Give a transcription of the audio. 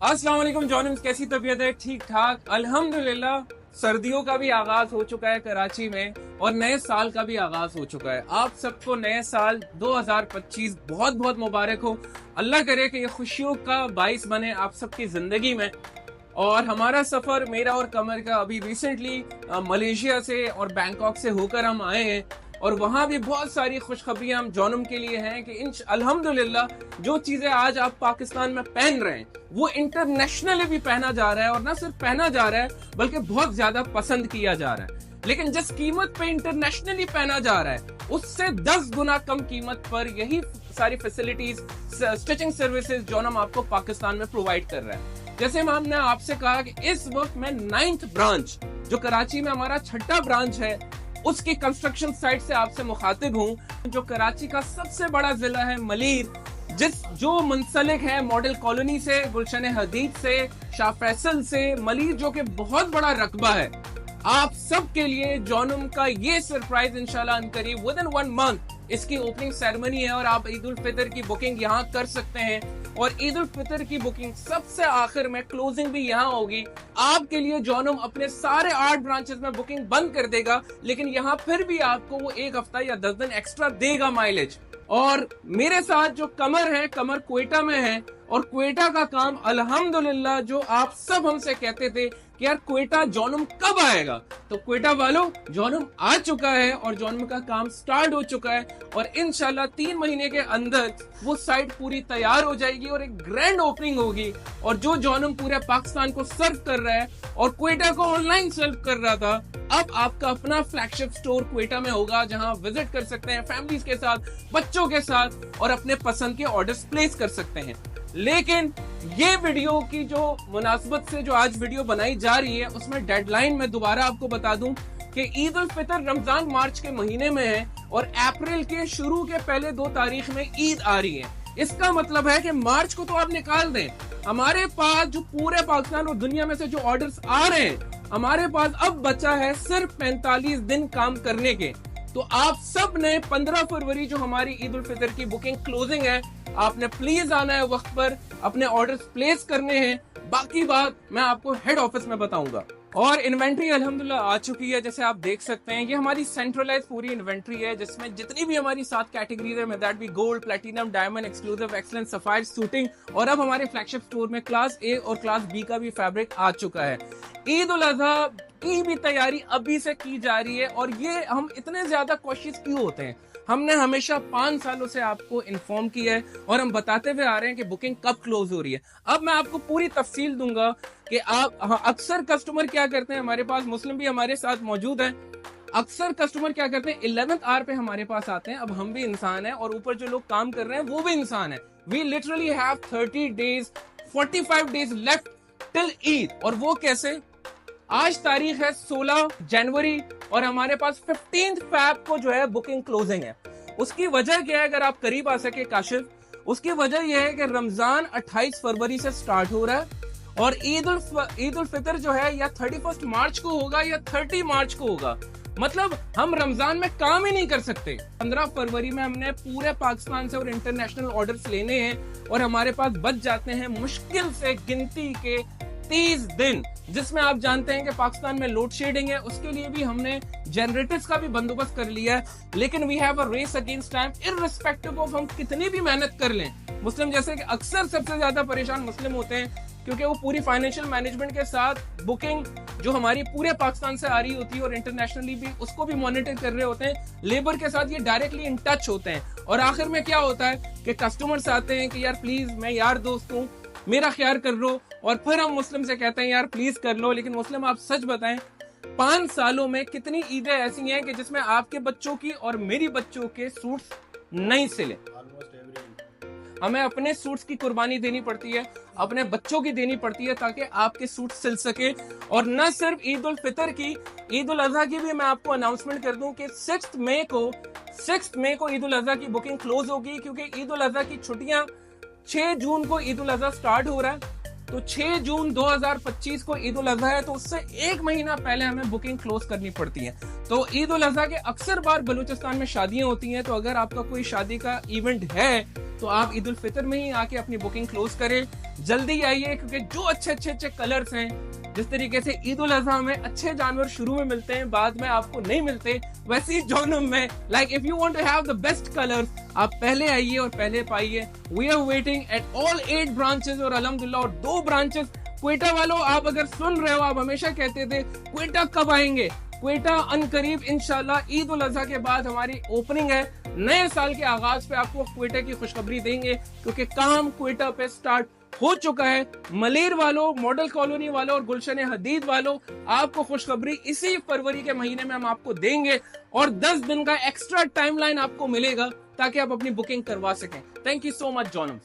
अस्सलाम वालेकुम जॉनम्स, कैसी तबीयत है? ठीक ठाक अल्हम्दुलिल्लाह। सर्दियों का भी आगाज हो चुका है कराची में और नए साल का भी आगाज हो चुका है। आप सबको नए साल 2025 बहुत बहुत मुबारक हो। अल्लाह करे कि ये खुशियों का बाइस बने आप सबकी जिंदगी में। और हमारा सफर मेरा और कमर का अभी रिसेंटली मलेशिया से और बैंकॉक से होकर हम आए हैं और वहाँ भी बहुत सारी खुशखबरियाँ हम जॉनम के लिए हैं कि अल्हम्दुलिल्लाह जो चीज़ें आज आप पाकिस्तान में पहन रहे हैं वो इंटरनेशनली भी पहना जा रहा है, और ना सिर्फ पहना जा रहा है बल्कि बहुत ज्यादा पसंद किया जा रहा है। लेकिन जिस कीमत पे इंटरनेशनली पहना जा रहा है उससे 10 गुना कम कीमत पर यही सारी फैसिलिटीज, स्टिचिंग सर्विसेज जॉनम आपको पाकिस्तान में प्रोवाइड कर रहा है। जैसे हमने आपसे कहा कि इस वक्त मैं 9th ब्रांच, जो कराची में हमारा 6ठा ब्रांच है, उसकी कंस्ट्रक्शन साइट से आपसे मुखातिब हूँ। जो कराची का सबसे बड़ा जिला है मलीर, जो मुंसलिक है मॉडल कॉलोनी से, गुलशन हदीद से, शाह फैसल से, मलीर जो कि बहुत बड़ा रकबा है। आप सब के लिए जॉनम का ये सरप्राइज इंशाल्लाह अनकरीब विद इन 1 मंथ इसकी ओपनिंग सेरेमनी है और आप ईद उल फितर की बुकिंग यहाँ कर सकते हैं। और ईद उल फितर की बुकिंग सबसे आखिर में क्लोजिंग भी यहाँ होगी। आपके लिए जॉनम अपने सारे 8 ब्रांचेस में बुकिंग बंद कर देगा, लेकिन यहाँ फिर भी आपको वो 1 हफ्ता या 10 दिन एक्स्ट्रा देगा माइलेज। और मेरे साथ जो कमर है, कमर क्वेटा में है, और क्वेटा का काम अल्हम्दुलिल्लाह, जो आप सब हमसे कहते थे कि यार क्वेटा जॉनम कब आएगा, तो क्वेटा वालों जॉनम आ चुका है और जॉनम का काम स्टार्ट हो चुका है और इंशाल्लाह 3 महीने के अंदर वो साइट पूरी तैयार हो जाएगी और एक ग्रैंड ओपनिंग होगी। और जो जॉनम पूरे पाकिस्तान को सर्व कर रहा है और क्वेटा को ऑनलाइन सर्व कर रहा था, अब आपका अपना फ्लैगशिप स्टोर क्वेटा में होगा, जहां विजिट कर सकते हैं फैमिलीज के साथ, बच्चों के साथ, और अपने पसंद के ऑर्डर्स प्लेस कर सकते हैं। लेकिन ये वीडियो की जो मुनासबत से जो आज वीडियो बनाई जा रही है, उसमें डेडलाइन में दोबारा आपको बता दूं कि ईद उल फितर रमजान मार्च के महीने में है और अप्रैल के शुरू के पहले 2 तारीख में ईद आ रही है। इसका मतलब है कि मार्च को तो आप निकाल दें। हमारे पास जो पूरे पाकिस्तान और दुनिया में से जो ऑर्डर्स आ रहे हैं, हमारे पास अब बचा है सिर्फ 45 दिन काम करने के। तो आप सब ने 15 फरवरी जो हमारी ईद उल फितर की बुकिंग क्लोजिंग है, आपने प्लीज आना है वक्त पर, अपने ऑर्डर्स प्लेस करने हैं। बाकी बात मैं आपको हेड ऑफिस में बताऊंगा। और इन्वेंट्री अल्हम्दुलिल्लाह आ चुकी है, जैसे आप देख सकते हैं। ये हमारी सेंट्रलाइज पूरी इन्वेंट्री है, जिसमें जितनी भी हमारी 7 कैटेगरीज है, may that be gold, platinum, diamond, exclusive, excellence, sapphire, shooting, और अब हमारे फ्लैगशिप स्टोर में क्लास ए और क्लास बी का भी फैब्रिक आ चुका है। ईद उल अजहा की भी तैयारी अभी से की जा रही है। और ये हम इतने ज्यादा कोशिश क्यों होते हैं? हमने हमेशा 5 सालों से आपको इन्फॉर्म किया है और हम बताते हुए आ रहे हैं कि बुकिंग कब क्लोज हो रही है। अब मैं आपको पूरी तफसील दूंगा कि आप अक्सर कस्टमर क्या करते हैं। हमारे पास मुस्लिम भी हमारे साथ मौजूद है। अक्सर कस्टमर क्या करते हैं, 11th आवर पे हमारे पास आते हैं। अब हम भी इंसान हैं और ऊपर जो लोग काम कर रहे हैं वो भी इंसान है। We literally have 30 days 45 days left till Eid. और वो कैसे? आज तारीख है 16 जनवरी और हमारे पास 15 फैब को जो है बुकिंग क्लोजिंग है। उसकी वजह क्या है? अगर आप करीब आ सके काशिफ, उसकी वजह यह है कि रमजान 28 फरवरी से स्टार्ट हो रहा है और ईद उल फितर जो है या 31 मार्च को होगा या 30 मार्च को होगा। मतलब हम रमजान में काम ही नहीं कर सकते। 15 फरवरी में हमने पूरे पाकिस्तान से और इंटरनेशनल ऑर्डर्स लेने हैं और हमारे पास बच जाते हैं मुश्किल से गिनती के 30 दिन, जिसमें आप जानते हैं कि पाकिस्तान में लोड शेडिंग है। उसके लिए भी हमने जनरेटर्स का भी बंदोबस्त कर लिया है। लेकिन we have a race against time, irrespective of हम कितनी भी मेहनत कर लें। मुस्लिम जैसे कि अक्सर सबसे ज्यादा परेशान मुस्लिम होते हैं, क्योंकि वो पूरी फाइनेंशियल मैनेजमेंट के साथ बुकिंग जो हमारी पूरे पाकिस्तान से आ रही होती है और इंटरनेशनली भी उसको भी मॉनिटर कर रहे होते हैं। लेबर के साथ ये डायरेक्टली इन टच होते हैं और आखिर में क्या होता है कि कस्टमर्स आते हैं कि यार प्लीज, मैं यार दोस्त हूँ, मेरा ख्याल कर लो। और फिर हम मुस्लिम से कहते हैं यार प्लीज कर लो। लेकिन मुस्लिम, आप सच बताएं, 5 सालों में कितनी ईदें ऐसी हैं कि जिसमें आपके बच्चों की और मेरी बच्चों के सूट्स नहीं सिले? हमें अपने सूट्स की कुर्बानी देनी पड़ती है, अपने बच्चों की देनी पड़ती है, ताकि आपके सूट सिल सके। और न सिर्फ ईद उल फितर की, ईद उल अजहा की भी मैं आपको अनाउंसमेंट कर दूं कि 6 मई को ईद उल अजहा की बुकिंग क्लोज होगी, क्योंकि ईद उल अजहा की छुट्टियां 6 जून को ईद उल अजहा स्टार्ट हो रहा है। तो 6 जून 2025 को ईद उल अजहा है, तो उससे 1 महीना पहले हमें बुकिंग क्लोज करनी पड़ती है। तो ईद उल अजहा के अक्सर बार बलूचिस्तान में शादियां होती हैं, तो अगर आपका कोई शादी का इवेंट है तो आप ईद उल फितर में ही आके अपनी बुकिंग क्लोज करें, जल्दी आइए, क्योंकि जो अच्छे कलर्स हैं, जिस तरीके से ईद उल अजहा में अच्छे जानवर शुरू में मिलते हैं, बाद में आपको नहीं मिलते, वैसे ही जोनम में like if you want to have the best colours, आप पहले आइए और पहले पाइए। We are waiting at all 8 branches और अल्हम्दुलिल्लाह और 2 ब्रांचेस क्वेटा वालों, आप अगर सुन रहे हो, आप हमेशा कहते थे क्वेटा कब आएंगे। क्वेटा अनकरीब इंशाल्लाह ईद उल अजहा के बाद हमारी ओपनिंग है, नए साल के आगाज पे आपको क्वेटा की खुशखबरी देंगे, क्योंकि काम क्वेटा पे स्टार्ट हो चुका है। मलेर वालों, मॉडल कॉलोनी वालों और गुलशन हदीद वालों, आपको खुशखबरी इसी फरवरी के महीने में हम आपको देंगे और 10 दिन का एक्स्ट्रा टाइमलाइन आपको मिलेगा ताकि आप अपनी बुकिंग करवा सकें। Thank you so much जॉनम।